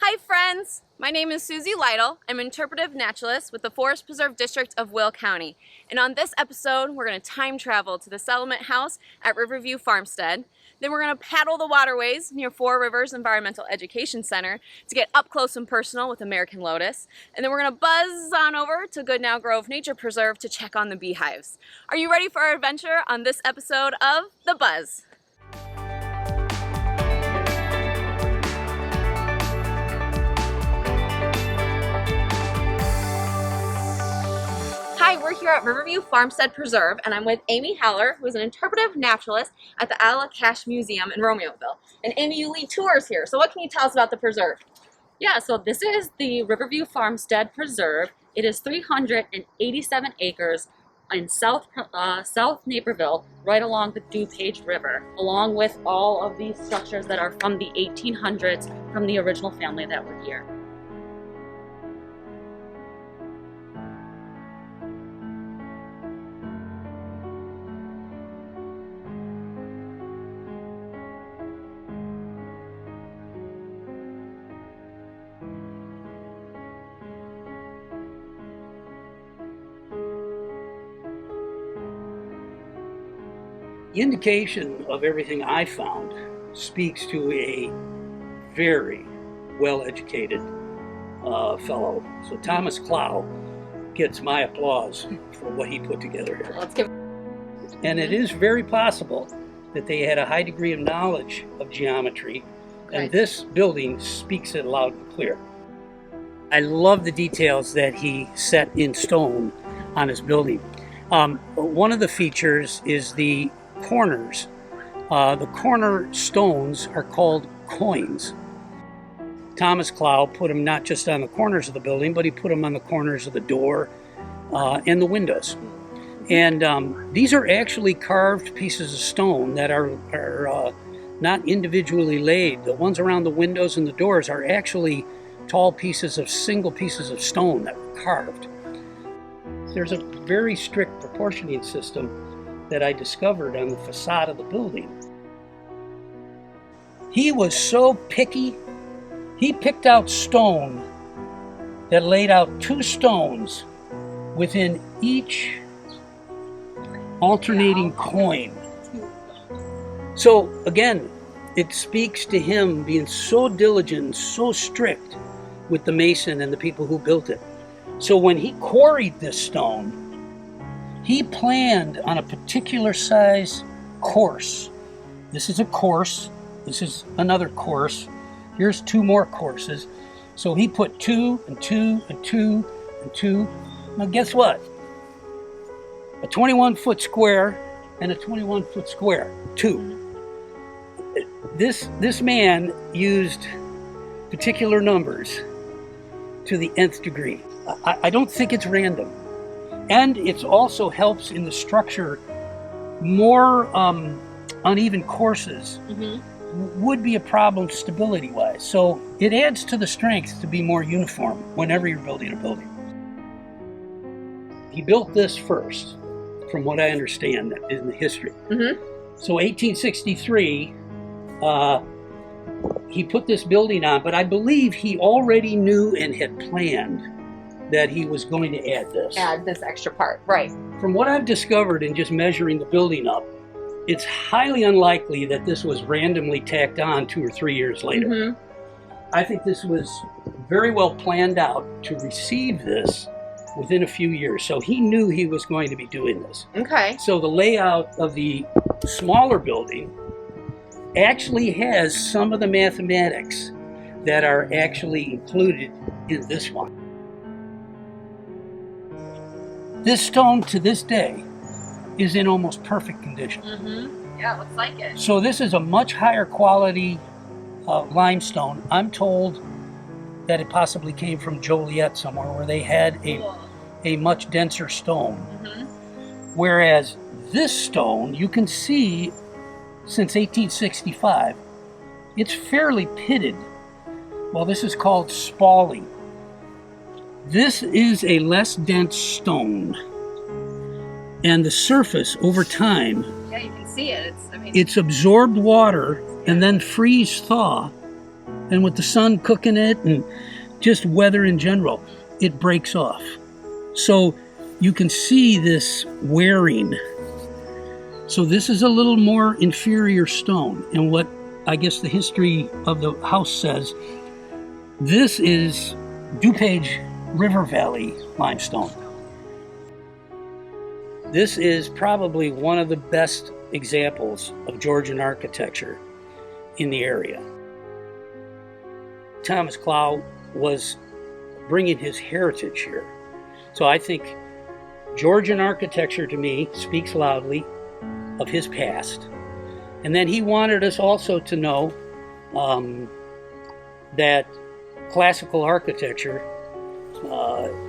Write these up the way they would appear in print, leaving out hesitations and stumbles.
Hi friends! My name is Susie Lytle. I'm an interpretive naturalist with the Forest Preserve District of Will County. And on this episode, we're going to time travel to the settlement house at Riverview Farmstead. Then we're going to paddle the waterways near Four Rivers Environmental Education Center to get up close and personal with American Lotus. And then we're going to buzz on over to Goodnow Grove Nature Preserve to check on the beehives. Are you ready for our adventure on this episode of The Buzz? Hi, we're here at Riverview Farmstead Preserve, and I'm with Amy Heller, who is an interpretive naturalist at the Allagash Museum in Romeoville. And Amy, you lead tours here, so what can you tell us about the preserve? Yeah, so this is the Riverview Farmstead Preserve. It is 387 acres in South Naperville, right along the DuPage River, along with all of these structures that are from the 1800s, from the original family that were here. The indication of everything I found speaks to a very well-educated fellow. So Thomas Clow gets my applause for what he put together here. Let's give. And it is very possible that they had a high degree of knowledge of geometry, and this building speaks it loud and clear. I love the details that he set in stone on his building. One of the features is the corners. The corner stones are called coins. Thomas Clow put them not just on the corners of the building, but he put them on the corners of the door and the windows. And these are actually carved pieces of stone that are not individually laid. The ones around the windows and the doors are actually tall pieces of single pieces of stone that were carved. There's a very strict proportioning system that I discovered on the facade of the building. He was so picky, he picked out stone that laid out two stones within each alternating coin. So again, it speaks to him being so diligent, so strict with the mason and the people who built it. So when he quarried this stone, he planned on a particular size course. This is a course. This is another course. Here's two more courses. So he put 2 and 2 and 2 and 2. Now guess what? A 21-foot square and a 21-foot square. 2. This man used particular numbers to the nth degree. I don't think it's random. And it also helps in the structure. More uneven courses would be a problem stability-wise. So it adds to the strength to be more uniform whenever you're building a building. He built this first, from what I understand in the history. So 1863, he put this building on, but I believe he already knew and had planned that he was going to add this. Add this extra part, right. From what I've discovered in just measuring the building up, it's highly unlikely that this was randomly tacked on 2 or 3 years later. I think this was very well planned out to receive this within a few years. So he knew he was going to be doing this. Okay. So the layout of the smaller building actually has some of the mathematics that are actually included in this one. This stone to this day is in almost perfect condition. Yeah, looks like it. So this is a much higher quality limestone. I'm told that it possibly came from Joliet somewhere where they had a much denser stone. Whereas this stone, you can see since 1865, it's fairly pitted. Well, this is called spalling. This is a less dense stone, and the surface over time, yeah, you can see it. it's absorbed water and then freeze thaw, and with the sun cooking it and just weather in general, it breaks off. So you can see this wearing. So this is a little more inferior stone. And what I guess the history of the house says, this is DuPage River Valley limestone. This is probably one of the best examples of Georgian architecture in the area. Thomas Clow was bringing his heritage here. So I think Georgian architecture to me speaks loudly of his past. And then he wanted us also to know that classical architecture,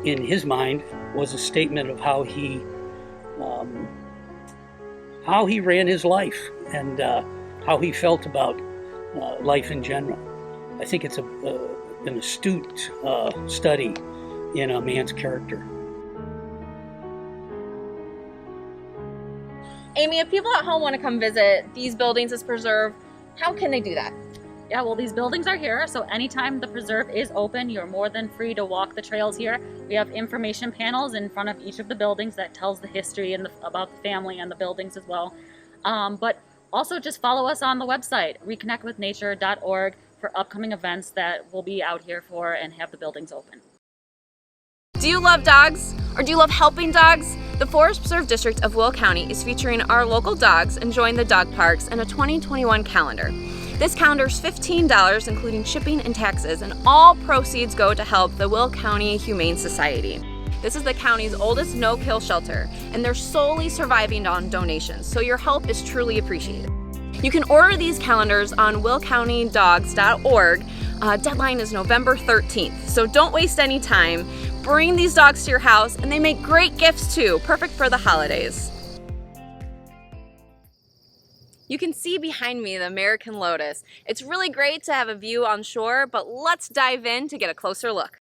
in his mind, was a statement of how he ran his life and how he felt about life in general. I think it's an astute study in a man's character. Amy, if people at home want to come visit these buildings, this preserve, how can they do that? Yeah, well, these buildings are here, so anytime the preserve is open, you're more than free to walk the trails here. We have information panels in front of each of the buildings that tells the history and about the family and the buildings as well. But also just follow us on the website, reconnectwithnature.org, for upcoming events that we'll be out here for and have the buildings open. Do you love dogs? Or do you love helping dogs? The Forest Preserve District of Will County is featuring our local dogs enjoying the dog parks in a 2021 calendar. This calendar is $15, including shipping and taxes, and all proceeds go to help the Will County Humane Society. This is the county's oldest no-kill shelter, and they're solely surviving on donations, so your help is truly appreciated. You can order these calendars on willcountydogs.org. Deadline is November 13th, so don't waste any time. Bring these dogs to your house, and they make great gifts too, perfect for the holidays. You can see behind me the American Lotus. It's really great to have a view on shore, but let's dive in to get a closer look.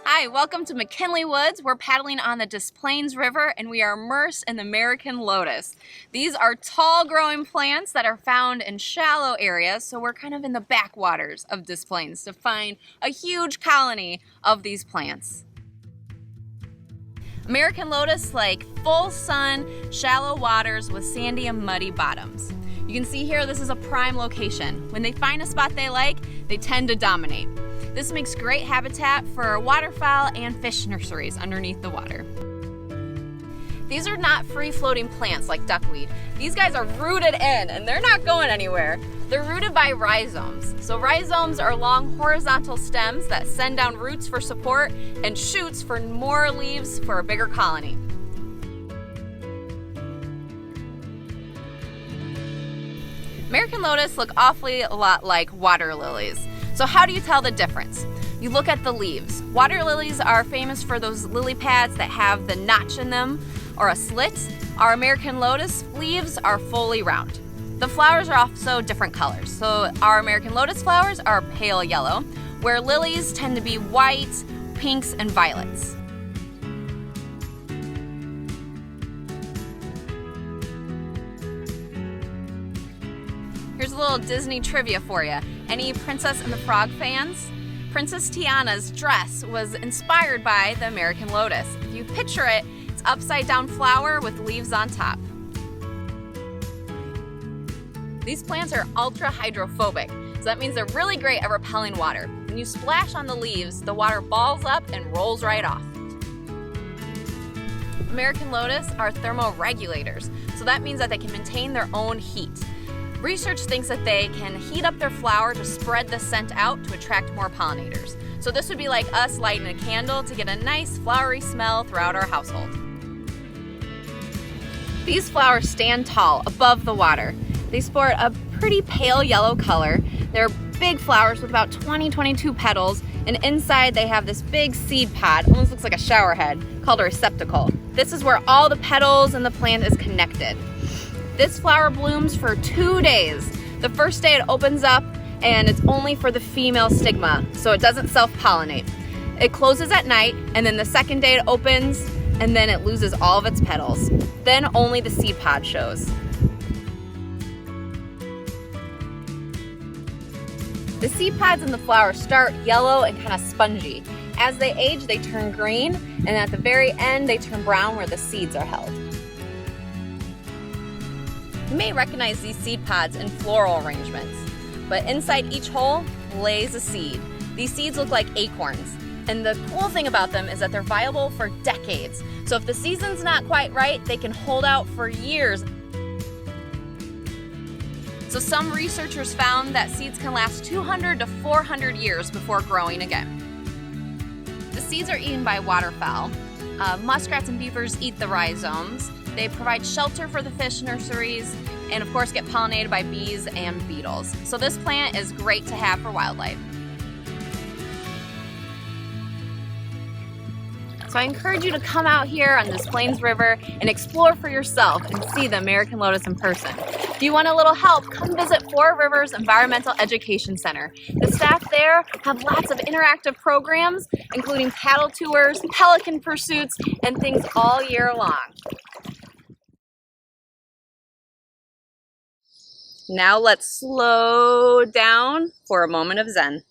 Hi, welcome to McKinley Woods. We're paddling on the Des Plaines River and we are immersed in the American Lotus. These are tall growing plants that are found in shallow areas, so we're kind of in the backwaters of Des Plaines to find a huge colony of these plants. American Lotus like full sun, shallow waters with sandy and muddy bottoms. You can see here this is a prime location. When they find a spot they like, they tend to dominate. This makes great habitat for waterfowl and fish nurseries underneath the water. These are not free-floating plants like duckweed. These guys are rooted in and they're not going anywhere. They're rooted by rhizomes. So rhizomes are long horizontal stems that send down roots for support and shoots for more leaves for a bigger colony. American Lotus look awfully a lot like water lilies. So how do you tell the difference? You look at the leaves. Water lilies are famous for those lily pads that have the notch in them or a slit. Our American Lotus leaves are fully round. The flowers are also different colors. So our American Lotus flowers are pale yellow, where lilies tend to be white, pinks, and violets. Here's a little Disney trivia for you. Any Princess and the Frog fans? Princess Tiana's dress was inspired by the American Lotus. If you picture it, it's upside down flower with leaves on top. These plants are ultra hydrophobic, so that means they're really great at repelling water. When you splash on the leaves, the water balls up and rolls right off. American Lotus are thermoregulators, so that means that they can maintain their own heat. Research thinks that they can heat up their flower to spread the scent out to attract more pollinators. So this would be like us lighting a candle to get a nice flowery smell throughout our household. These flowers stand tall above the water. They sport a pretty pale yellow color. They're big flowers with about 22 petals, and inside they have this big seed pod, almost looks like a shower head, called a receptacle. This is where all the petals and the plant is connected. This flower blooms for 2 days. The first day it opens up and it's only for the female stigma, so it doesn't self-pollinate. It closes at night, and then the second day it opens, and then it loses all of its petals. Then only the seed pod shows. The seed pods in the flower start yellow and kind of spongy. As they age, they turn green, and at the very end, they turn brown where the seeds are held. You may recognize these seed pods in floral arrangements, but inside each hole lays a seed. These seeds look like acorns, and the cool thing about them is that they're viable for decades. So if the season's not quite right, they can hold out for years. So some researchers found that seeds can last 200 to 400 years before growing again. The seeds are eaten by waterfowl. Muskrats and beavers eat the rhizomes. They provide shelter for the fish nurseries, and of course get pollinated by bees and beetles. So this plant is great to have for wildlife. So I encourage you to come out here on this Plains River and explore for yourself and see the American lotus in person. If you want a little help, come visit Four Rivers Environmental Education Center. The staff there have lots of interactive programs, including paddle tours, pelican pursuits, and things all year long. Now let's slow down for a moment of Zen.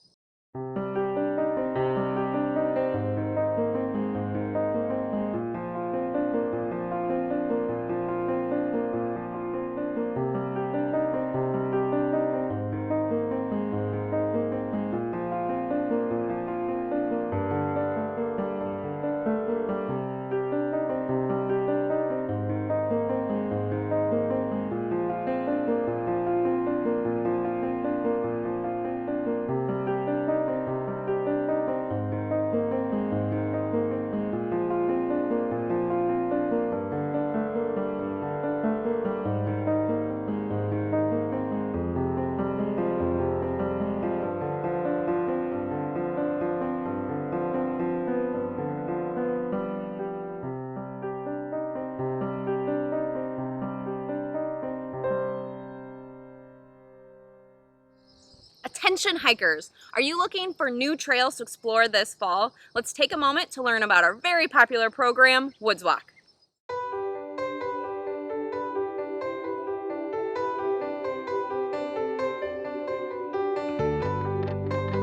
Attention hikers! Are you looking for new trails to explore this fall? Let's take a moment to learn about our very popular program, Woods Walk.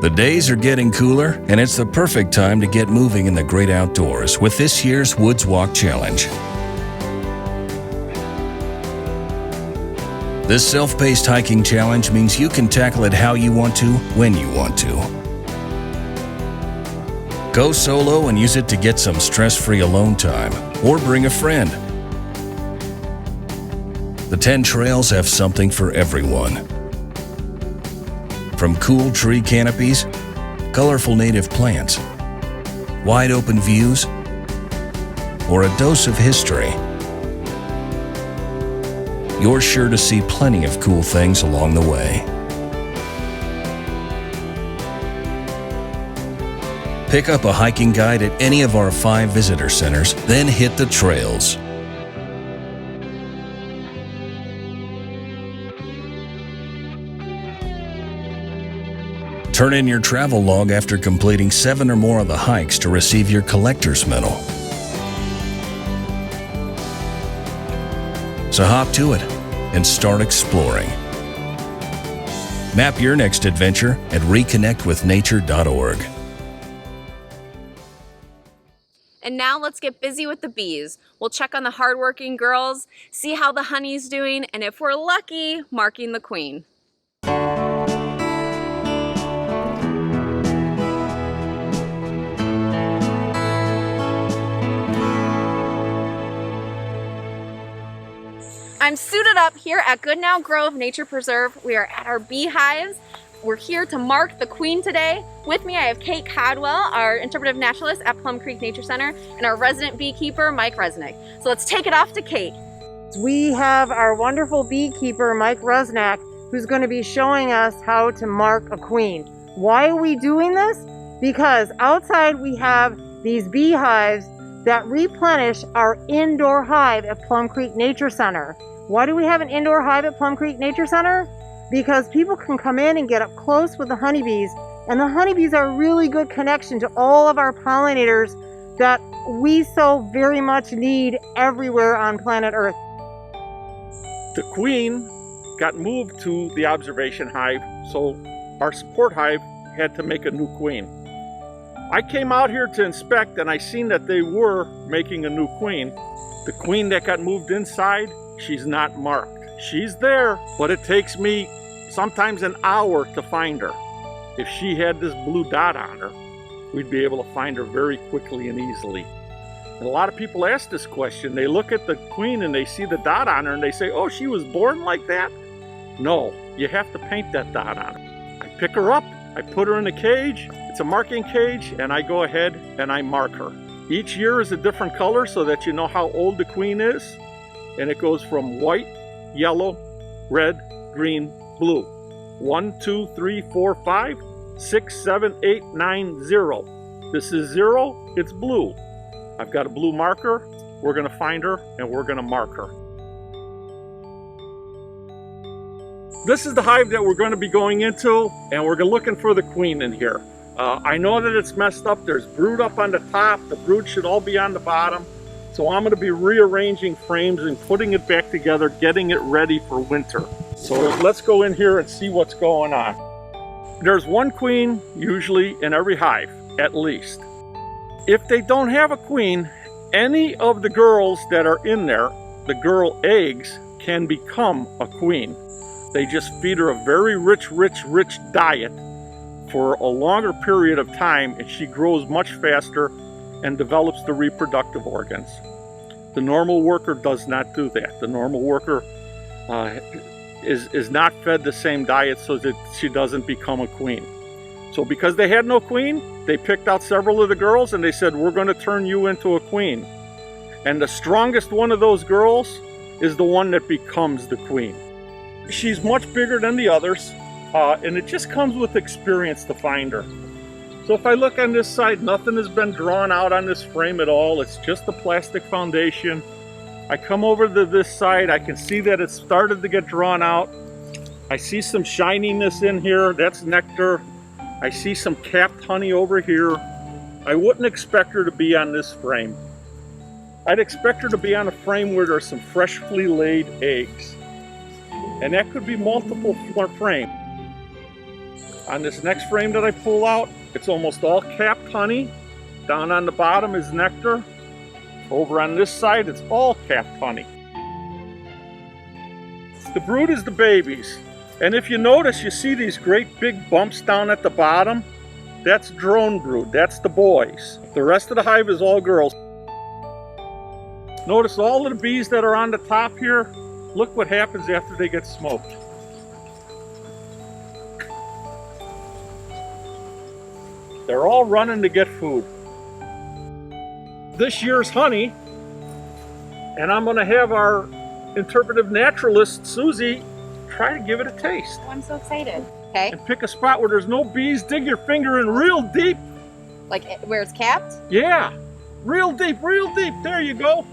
The days are getting cooler, and it's the perfect time to get moving in the great outdoors with this year's Woods Walk Challenge. This self-paced hiking challenge means you can tackle it how you want to, when you want to. Go solo and use it to get some stress-free alone time, or bring a friend. The 10 trails have something for everyone. From cool tree canopies, colorful native plants, wide open views, or a dose of history, you're sure to see plenty of cool things along the way. Pick up a hiking guide at any of our 5 visitor centers, then hit the trails. Turn in your travel log after completing 7 or more of the hikes to receive your collector's medal. So hop to it and start exploring. Map your next adventure at reconnectwithnature.org. And now let's get busy with the bees. We'll check on the hardworking girls, see how the honey's doing, and if we're lucky, marking the queen. I'm suited up here at Goodnow Grove Nature Preserve. We are at our beehives. We're here to mark the queen today. With me I have Kate Codwell, our interpretive naturalist at Plum Creek Nature Center, and our resident beekeeper, Mike Resnick. So let's take it off to Kate. We have our wonderful beekeeper, Mike Resnick, who's going to be showing us how to mark a queen. Why are we doing this? Because outside we have these beehives that replenish our indoor hive at Plum Creek Nature Center. Why do we have an indoor hive at Plum Creek Nature Center? Because people can come in and get up close with the honeybees And the honeybees are a really good connection to all of our pollinators that we so very much need everywhere on planet Earth. The queen got moved to the observation hive, so our support hive had to make a new queen. I came out here to inspect and I seen that they were making a new queen. The queen that got moved inside, she's not marked. She's there, but it takes me sometimes an hour to find her. If she had this blue dot on her, we'd be able to find her very quickly and easily. And a lot of people ask this question. They look at the queen and they see the dot on her and they say, oh, she was born like that? No, you have to paint that dot on her. I pick her up, I put her in a cage. It's a marking cage, and I go ahead and I mark her. Each year is a different color so that you know how old the queen is. And it goes from white, yellow, red, green, blue. 1, 2, 3, 4, 5, 6, 7, 8, 9, 0. This is 0, it's blue. I've got a blue marker. We're going to find her and we're going to mark her. This is the hive that we're going to be going into, and we're looking for the queen in here. I know that it's messed up. There's brood up on the top. The brood should all be on the bottom. So I'm going to be rearranging frames and putting it back together, getting it ready for winter. So let's go in here and see what's going on. There's one queen usually in every hive, at least. If they don't have a queen, any of the girls that are in there, the girl eggs, can become a queen. They just feed her a very rich diet for a longer period of time, and she grows much faster and develops the reproductive organs. The normal worker does not do that. The normal worker is not fed the same diet so that she doesn't become a queen. So because they had no queen, they picked out several of the girls and they said, we're going to turn you into a queen. And the strongest one of those girls is the one that becomes the queen. She's much bigger than the others, and it just comes with experience to find her. So if I look on this side, nothing has been drawn out on this frame at all. It's just a plastic foundation. I come over to this side, I can see that it's started to get drawn out. I see some shininess in here, that's nectar. I see some capped honey over here. I wouldn't expect her to be on this frame. I'd expect her to be on a frame where there's some freshly laid eggs. And that could be multiple frames. On this next frame that I pull out, it's almost all capped honey. Down on the bottom is nectar. Over on this side, it's all capped honey. The brood is the babies. And if you notice, you see these great big bumps down at the bottom. That's drone brood, that's the boys. The rest of the hive is all girls. Notice all of the bees that are on the top here. Look what happens after they get smoked. They're all running to get food. This year's honey, and I'm going to have our interpretive naturalist, Susie, try to give it a taste. Oh, I'm so excited. Okay. And pick a spot where there's no bees. Dig your finger in real deep. Like where it's capped? Yeah. Real deep, real deep. There you go.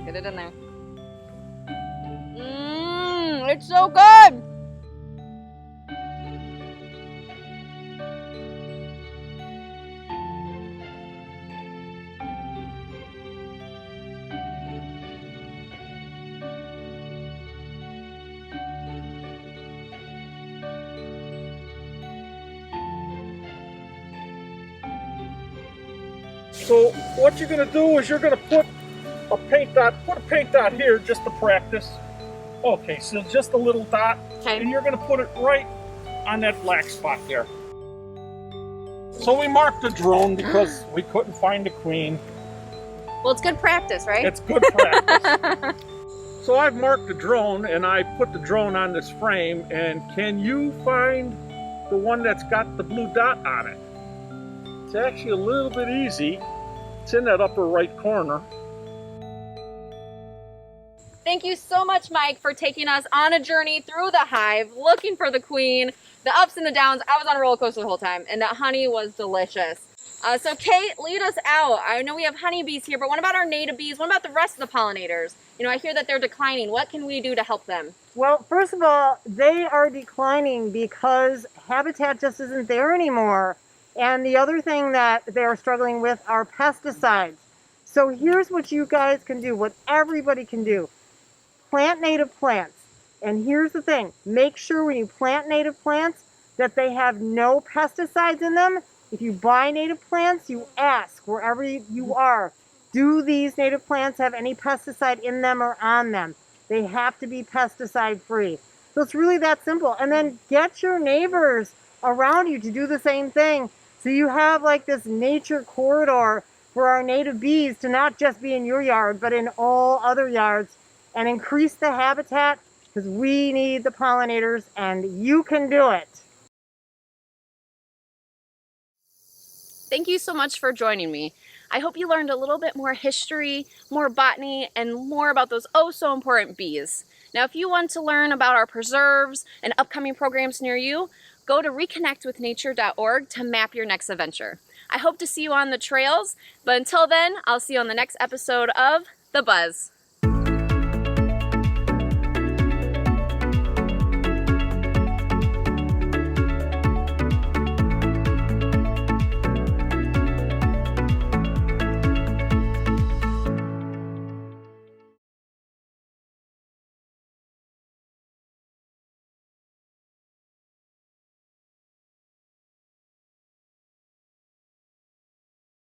Get it in there. It's so good! So what you're going to do is you're going to put a paint dot here just to practice. Okay, so just a little dot, Okay. and you're going to put it right on that black spot there. So we marked the drone because we couldn't find the queen. Well, it's good practice, right? It's good practice. So I've marked the drone, and I put the drone on this frame, and can you find the one that's got the blue dot on it? It's actually a little bit easy. It's in that upper right corner. Thank you so much, Mike, for taking us on a journey through the hive, looking for the queen, the ups and the downs. I was on a roller coaster the whole time, and that honey was delicious. So Kate, lead us out. I know we have honeybees here, but what about our native bees? What about the rest of the pollinators? You know, I hear that they're declining. What can we do to help them? Well, first of all, they are declining because habitat just isn't there anymore. And the other thing that they're struggling with are pesticides. So here's what you guys can do, what everybody can do. Plant native plants. And here's the thing, make sure when you plant native plants that they have no pesticides in them. If you buy native plants, you ask wherever you are, do these native plants have any pesticide in them or on them? They have to be pesticide free. So it's really that simple. And then get your neighbors around you to do the same thing. So you have like this nature corridor for our native bees to not just be in your yard, but in all other yards, and increase the habitat, because we need the pollinators and you can do it. Thank you so much for joining me. I hope you learned a little bit more history, more botany, and more about those oh so important bees. Now, if you want to learn about our preserves and upcoming programs near you, go to reconnectwithnature.org to map your next adventure. I hope to see you on the trails, but until then, I'll see you on the next episode of The Buzz.